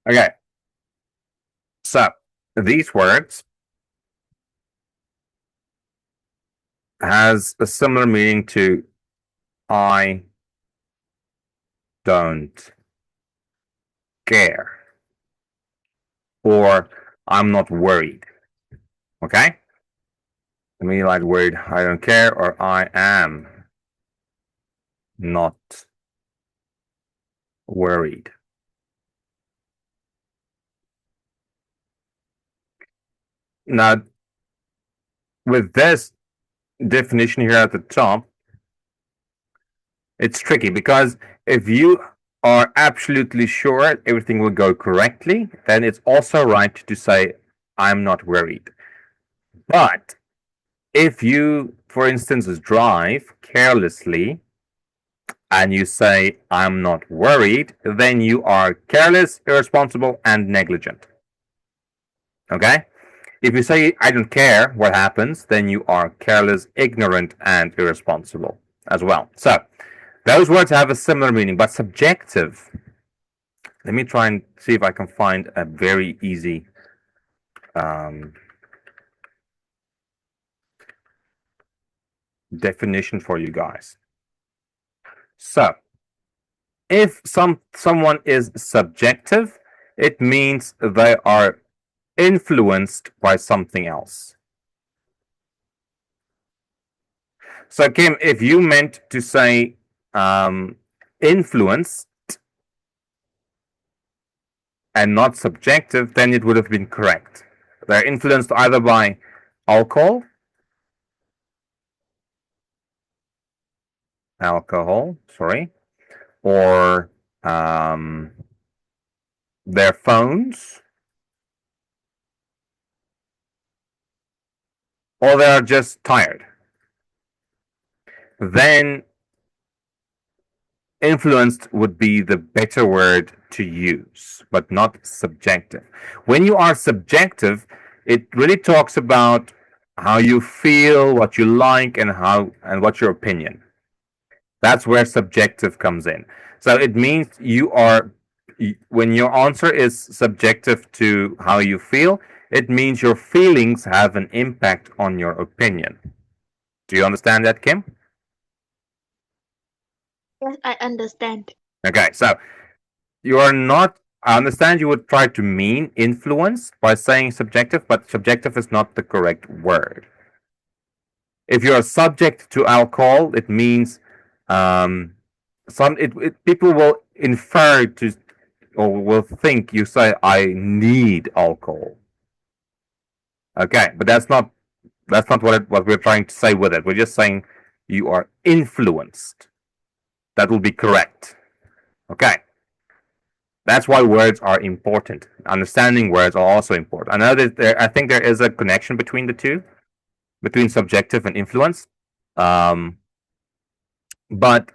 Okay. So these words has a similar meaning to I don't care or I'm not worried. Okay? The meaning like word I don't care or I am not worried. Now, with this definition here at the top, it's tricky because if you are absolutely sure everything will go correctly, then it's also right to say, I'm not worried. But if you, for instance, drive carelessly and you say, I'm not worried, then you are careless, irresponsible, and negligent. Okay? If you say, I don't care what happens, then you are careless, ignorant, and irresponsible as well. So, those words have a similar meaning, but subjective. Let me try and see if I can find a very easy definition for you guys. So, if someone is subjective, it means they are influenced by something else. So, Kim, if you meant to say influenced and not subjective, then it would have been correct. They're influenced either by alcohol, sorry, or their phones, or they are just tired. Then influenced would be the better word to use, but not subjective. When you are subjective, it really talks about how you feel, what you like, and what's your opinion. That's where subjective comes in. So it means you are, when your answer is subjective to how you feel, it means your feelings have an impact on your opinion. Do you understand that, Kim? Yes, I understand. Okay, so you are not, I understand you would try to mean influence by saying subjective, but subjective is not the correct word. If you are subject to alcohol, it means people will infer to or will think you say I need alcohol. Okay, but that's not what we're trying to say with it. We're just saying you are influenced. That will be correct. Okay. That's why words are important. Understanding words are also important. I know that I think there is a connection between the two, between subjective and influence. But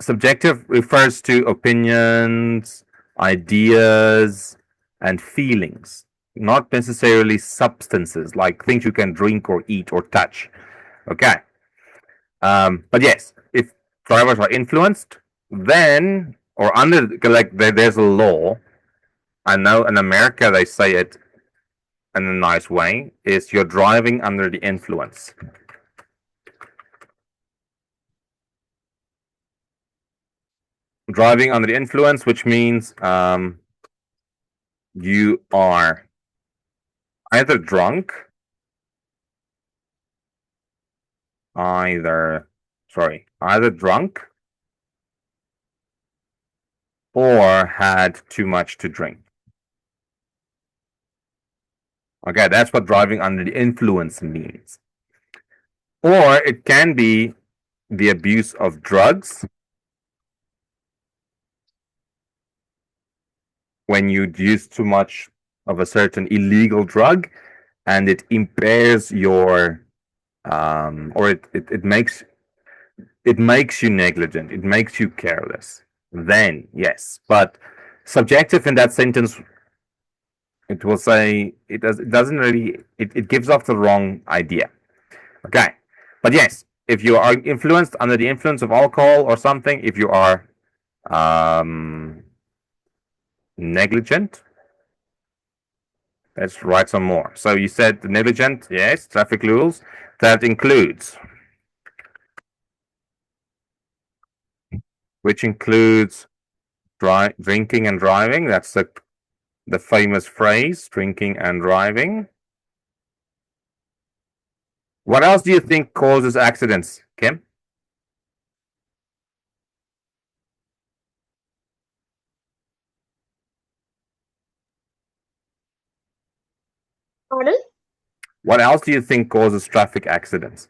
subjective refers to opinions, ideas, and feelings, not necessarily substances like things you can drink or eat or touch. Okay. But yes, if drivers are influenced, then or under like there's a law. I know in America they say it in a nice way, is you're driving under the influence. Driving under the influence, which means you are either drunk, either drunk or had too much to drink. Okay, that's what driving under the influence means. Or it can be the abuse of drugs, when you use too much of a certain illegal drug and it impairs your or it makes you negligent, it makes you careless, then yes. But subjective in that sentence, it will say it doesn't really it gives off the wrong idea. Okay. But yes, if you are influenced under the influence of alcohol or something, if you are negligent, Let's write some more. So you said negligent, yes, traffic rules. That includes, which includes drinking and driving. That's the famous phrase, drinking and driving. What else do you think causes accidents, Kim? Pardon? What else do you think causes traffic accidents?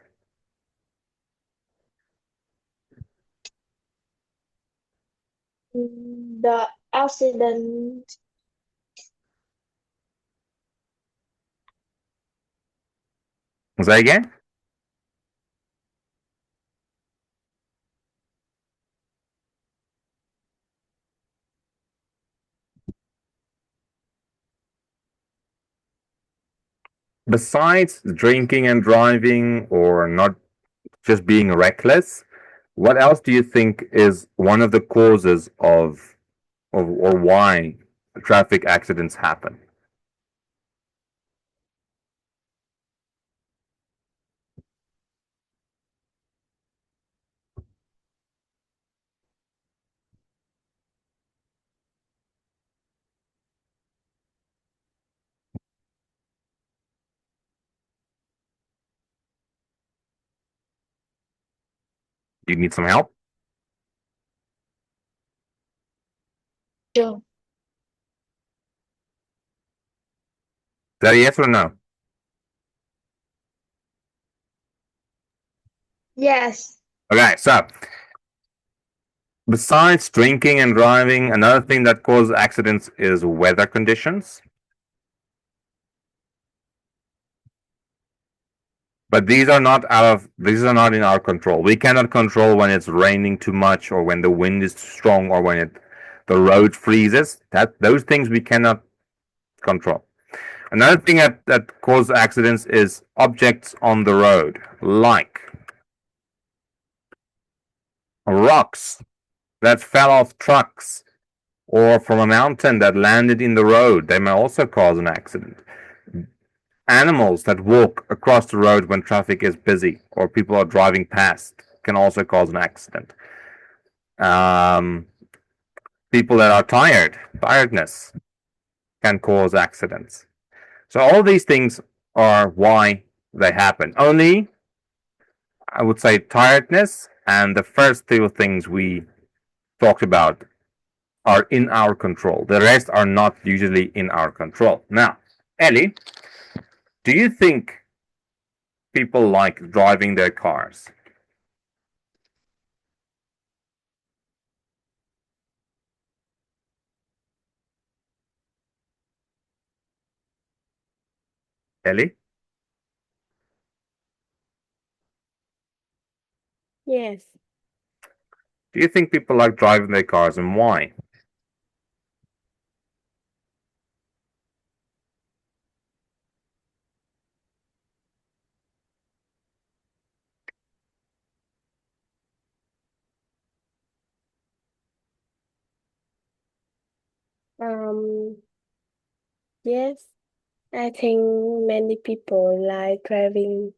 The accident. Say again? Besides drinking and driving or not just being reckless, what else do you think is one of the causes of or why traffic accidents happen? Do you need some help? Is Sure. that a yes or no? Yes. Okay, so besides drinking and driving, another thing that causes accidents is weather conditions. But these are not in our control. We cannot control when it's raining too much or when the wind is too strong or when the road freezes. Those things we cannot control. Another thing that causes accidents is objects on the road, like rocks that fell off trucks or from a mountain that landed in the road. They may also cause an accident. Animals that walk across the road when traffic is busy or people are driving past can also cause an accident. Um, People that are tiredness can cause accidents. So all these things are why they happen. Only, I would say, tiredness and the first two things we talked about are in our control. The rest are not usually in our control. Now, Elly, do you think people like driving their cars? Elly, Yes. do you think people like driving their cars and why? Um, yes. I think many people like driving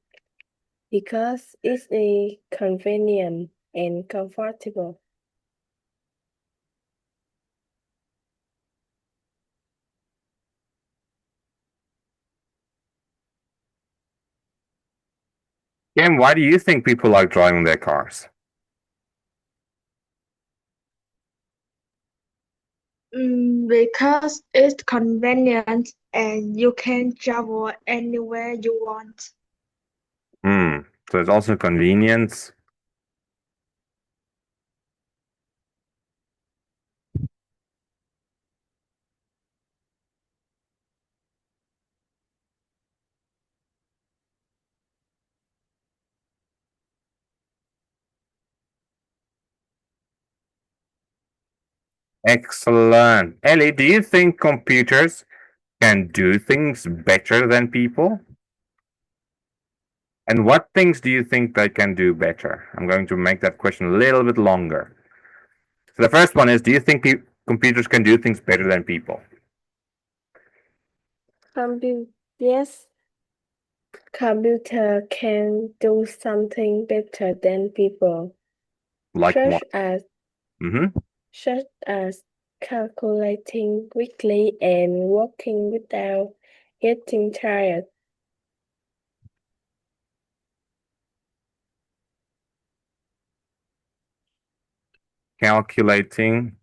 because it's a convenient and comfortable. Kim, why do you think people like driving their cars? Because it's convenient and you can travel anywhere you want. Hmm. So it's also convenience. Excellent. Ellie, do you think computers can do things better than people? And what things do you think they can do better? I'm going to make that question a little bit longer. So the first one is, do you think computers can do things better than people? Yes, computer can do something better than people, Like such what? as Mm-hmm. such as calculating quickly and working without getting tired. Calculating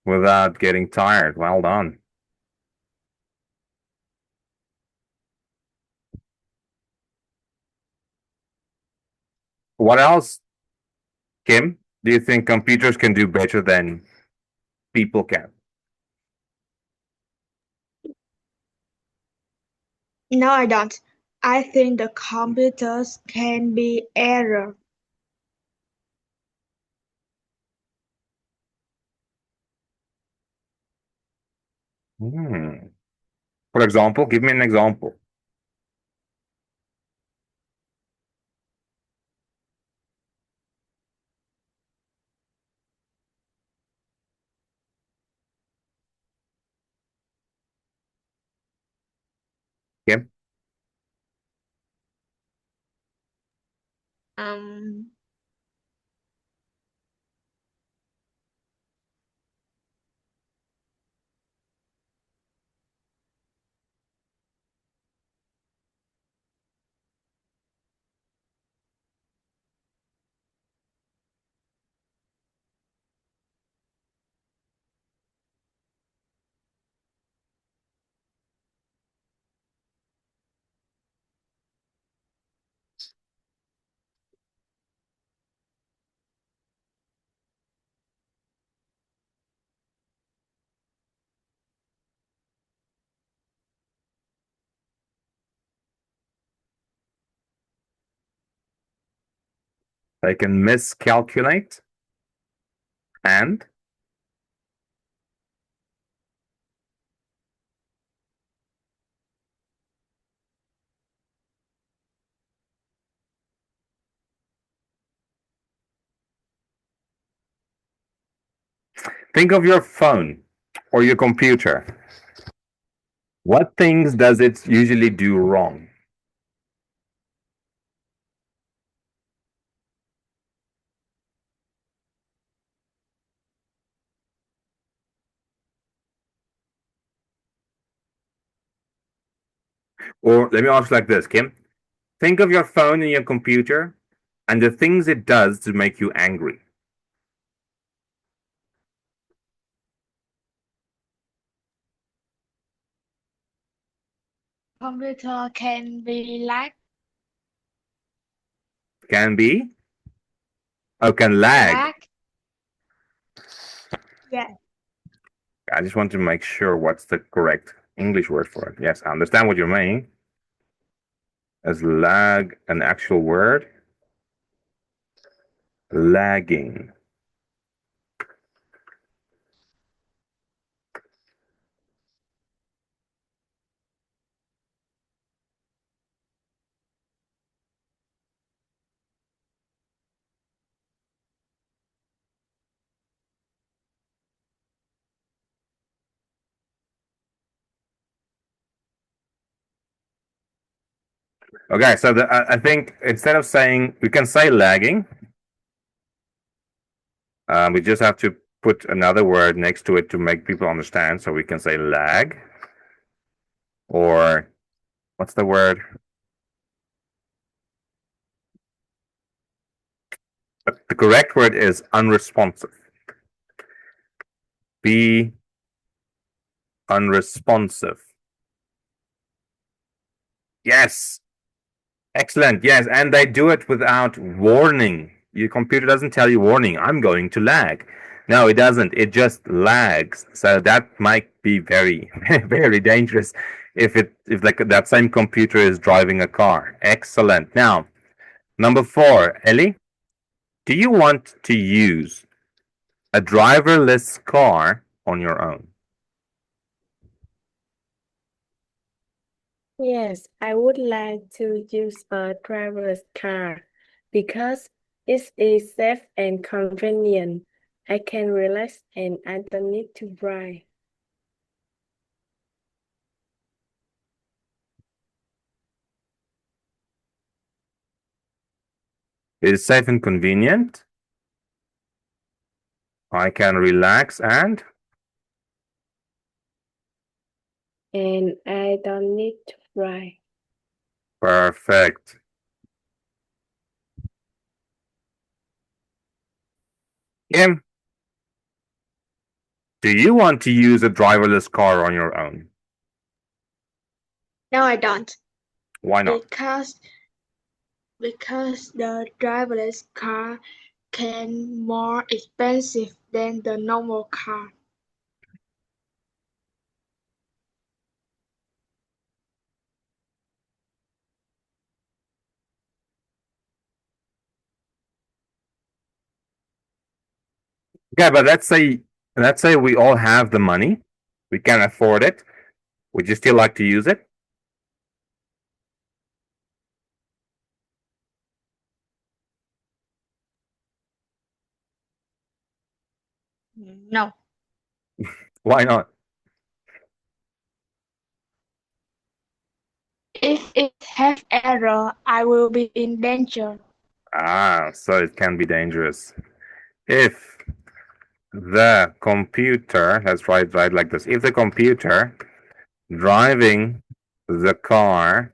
without getting tired. Well done. What else, Kim? Do you think computers can do better than people can? No, I don't. I think the computers can be error. Hmm. For example, give me an example. Kim? Um, They can miscalculate and think of your phone or your computer. What things does it usually do wrong? Or let me ask like this, Kim. Think of your phone and your computer and the things it does to make you angry. computer can be Can be, oh, can lag. lag. Yeah. I just want to make sure what's the correct English word for it. Yes, I understand what you're meaning. Is lag an actual word? Lagging. Okay, so I think instead of saying, we can say lagging, we just have to put another word next to it to make people understand. So we can say lag, or what's the word? The correct word is unresponsive. Be unresponsive. Yes, excellent. Yes, and they do it without warning. Your computer doesn't tell you warning, I'm going to lag. No, it doesn't. It just lags. So that might be very, very dangerous if like that same computer is driving a car. Excellent. Now, number 4, Ellie, do you want to use a driverless car on your own? Yes, I would like to use a driverless car because it is safe and convenient. I can relax and I don't need to drive. It is safe and convenient. I can relax and I don't need to fly. perfect. Kim, do you want to use a driverless car on your own? No, I don't. Why not? Because the driverless car can more expensive than the normal car. Okay, but let's say we all have the money, we can afford it. Would you still like to use it? No. Why not? If it has error, I will be in danger. So it can be dangerous. If the computer, let's write like this. If the computer driving the car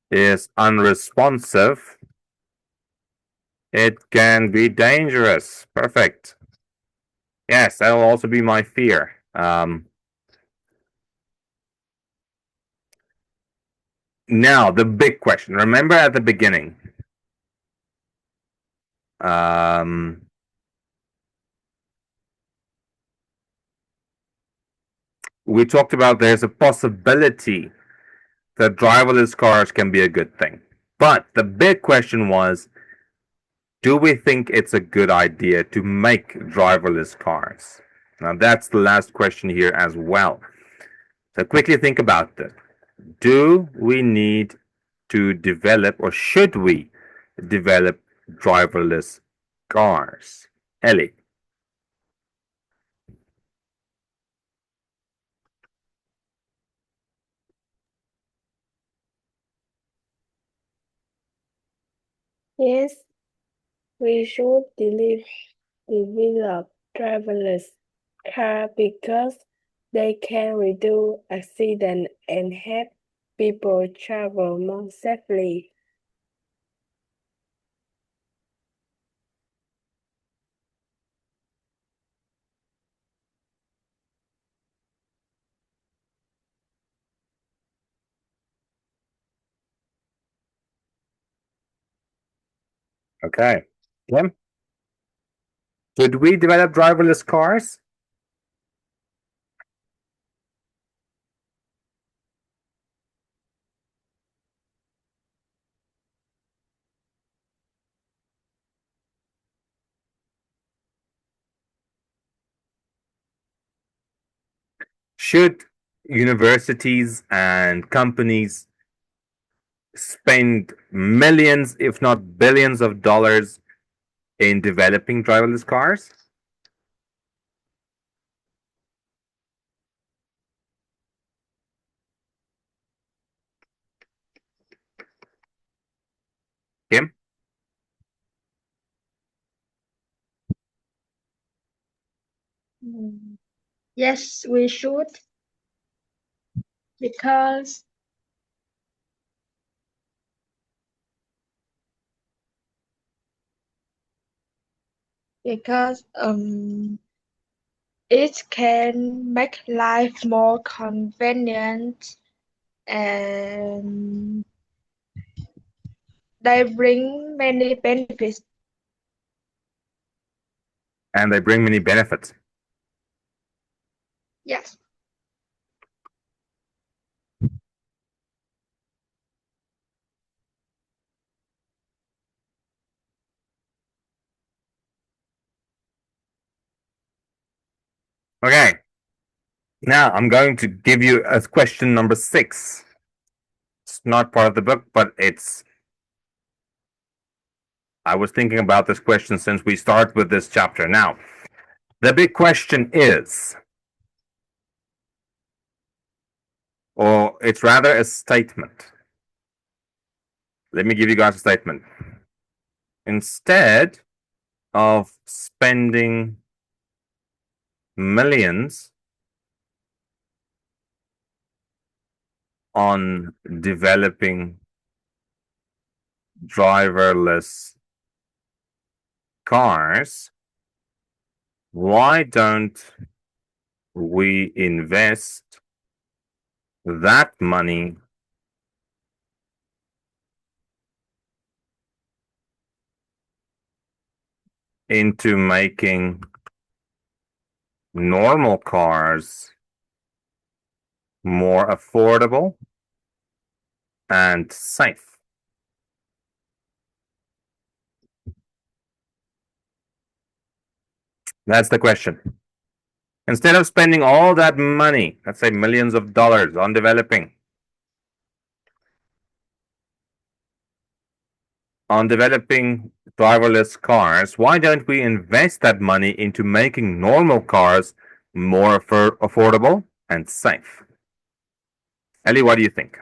is unresponsive, it can be dangerous. Perfect. Yes, that will also be my fear. Now, the big question. Remember at the beginning, we talked about there's a possibility that driverless cars can be a good thing. But the big question was, do we think it's a good idea to make driverless cars? Now, that's the last question here as well. So quickly think about this. Do we need to develop, or should we develop driverless cars? Elly. Yes, we should develop driverless car because they can reduce accidents and help people travel more safely. Okay. Kim? Should we develop driverless cars? Should universities and companies spend millions, if not billions of dollars in developing driverless cars? Kim? Yes, we should. Because because it can make life more convenient and they bring many benefits. And they bring many benefits. Yes. Okay. Now I'm going to give you a question number 6. It's not part of the book, but I was thinking about this question since we start with this chapter. Now, the big question is, or it's rather a statement. Let me give you guys a statement. instead of spending millions on developing driverless cars, why don't we invest that money into making normal cars more affordable and safe? That's the question. Instead of spending all that money, let's say millions of dollars, on developing driverless cars, why don't we invest that money into making normal cars more affordable and safe? Elly, what do you think?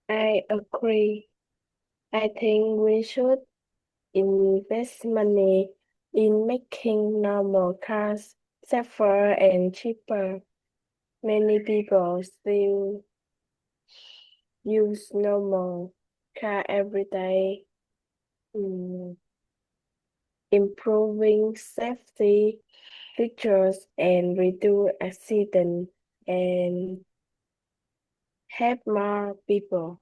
I agree. I think we should invest money in making normal cars safer and cheaper. Many people still use normal car every day. Improving safety features and reduce accidents and help more people.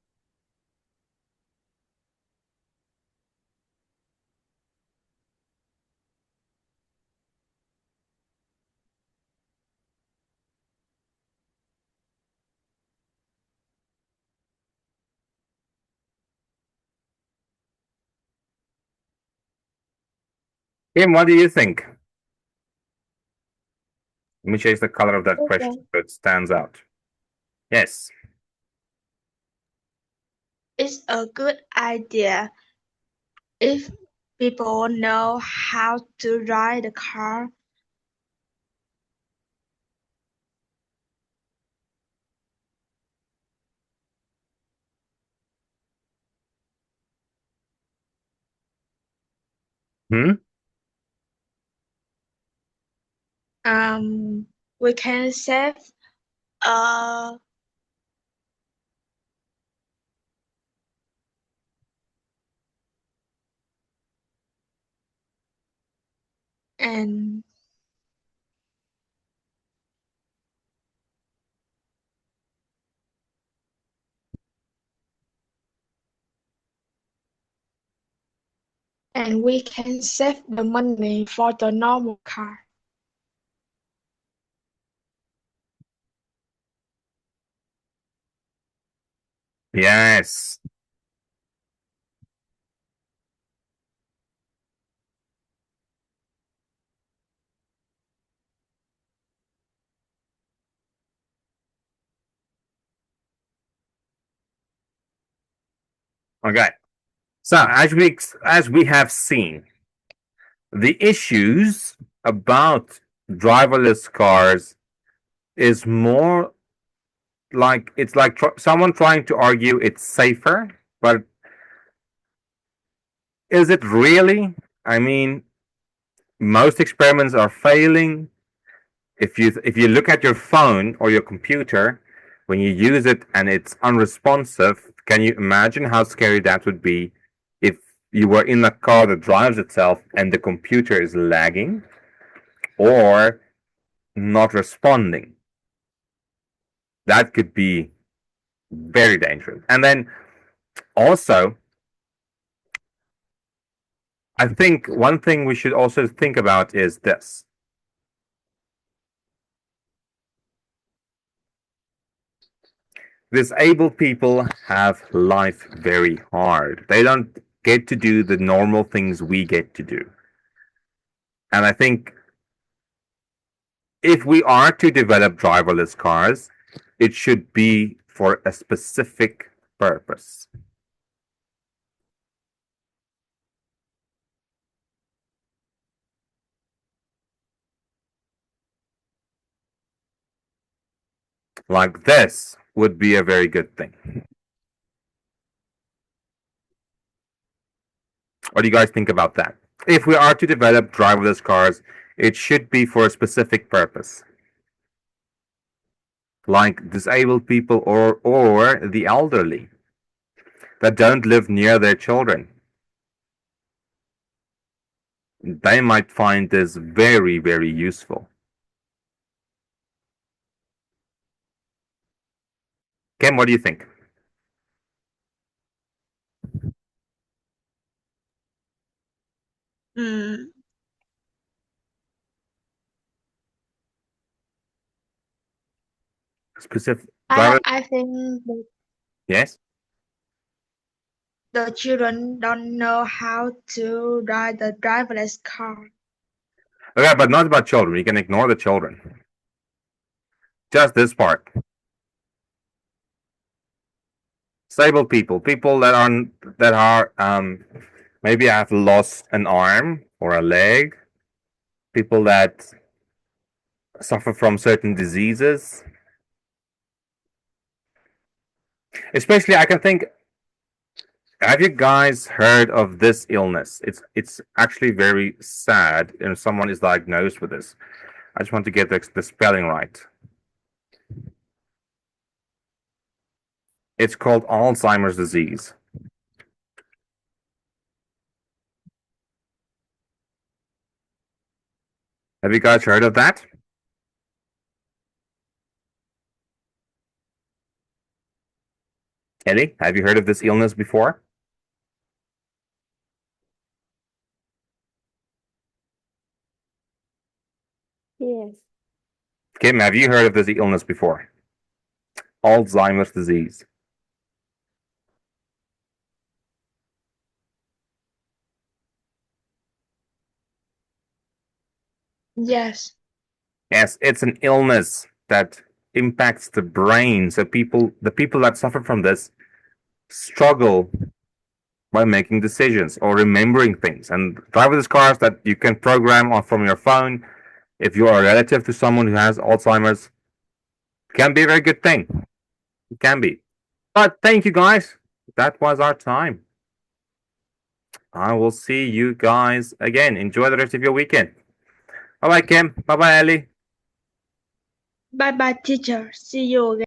Kim, what do you think? Let me change the color of that question so it stands out. Yes. It's a good idea if people know how to ride the car. Hmm? We can save uh and we can save the money for the normal car. Yes. Okay. So as we have seen, the issues about driverless cars is more like it's like someone trying to argue it's safer, but is it really? I mean, most experiments are failing. If you look at your phone or your computer when you use it and it's unresponsive, can you imagine how scary that would be if you were in a car that drives itself and the computer is lagging or not responding? That could be very dangerous. And then also, I think one thing we should also think about is this. Disabled people have life very hard. They don't get to do the normal things we get to do. And I think if we are to develop driverless cars, it should be for a specific purpose. Like this would be a very good thing. What do you guys think about that? If we are to develop driverless cars, it should be for a specific purpose. Like disabled people or the elderly that don't live near their children. They might find this very, very useful. Kim, what do you think? Mm, Specific driver? I think Yes. the children don't know how to ride the driverless car. Okay, but not about children. You can ignore the children. Just this part. Disabled people, people that are maybe have lost an arm or a leg, people that suffer from certain diseases. Especially, I can think. Have you guys heard of this illness? It's actually very sad, and someone is diagnosed with this. I just want to get the spelling right. It's called Alzheimer's disease. Have you guys heard of that? Elly, have you heard of this illness before? Yes. Kim, have you heard of this illness before? Alzheimer's disease. Yes. Yes, it's an illness that impacts the brain. So the people that suffer from this struggle by making decisions or remembering things. And driverless cars that you can program on from your phone, if you are a relative to someone who has Alzheimer's, can be a very good thing. It can be. But thank you guys. That was our time. I will see you guys again. Enjoy the rest of your weekend. Bye bye, Kim. Bye bye, Elly. Bye bye, teacher. See you again.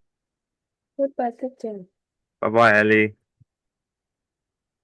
Goodbye, teacher. Bye bye, Elly.